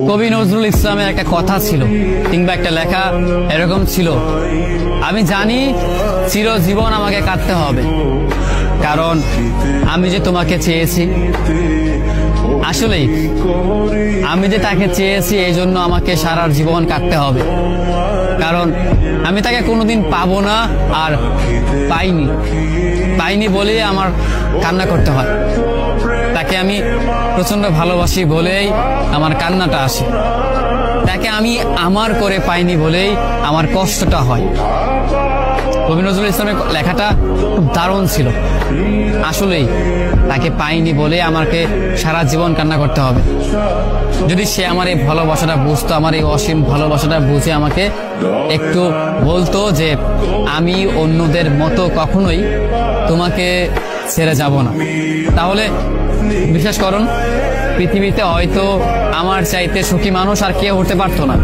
কবি নজরুল ইসলামের একটা কথা ছিল কিংবা একটা লেখা এরকম ছিল, আমি জানি চিরজীবন আমাকে কাটতে হবে, কারণ আমি যে তোমাকে চেয়েছি। আসলেই আমি যে তাকে চেয়েছি এই জন্য আমাকে সারা জীবন কাটতে হবে, কারণ আমি তাকে কোনোদিন পাবো না, আর পাইনি বলেই আমার কান্না করতে হয়। তাকে আমি প্রচন্ড ভালোবাসি বলেই আমার কান্নাটা আসে, তাকে আমি আমার করে পাইনি বলেই আমার কষ্টটা হয়। কবি নজরুল ইসলামের লেখাটা খুব দারুণ ছিল। আসলেই তাকে পাইনি বলে আমাকে সারা জীবন কান্না করতে হবে। যদি সে আমার এই ভালোবাসাটা বুঝতো, আমার এই অসীম ভালোবাসাটা বুঝে আমাকে একটু বলতো যে আমি অন্যদের মতো কখনোই তোমাকে ছেড়ে যাব না, তাহলে বিশ্বাস করুন পৃথিবীতে হয়তো আমার চাইতে সুখী মানুষ আর কেউ হতে পারতো না।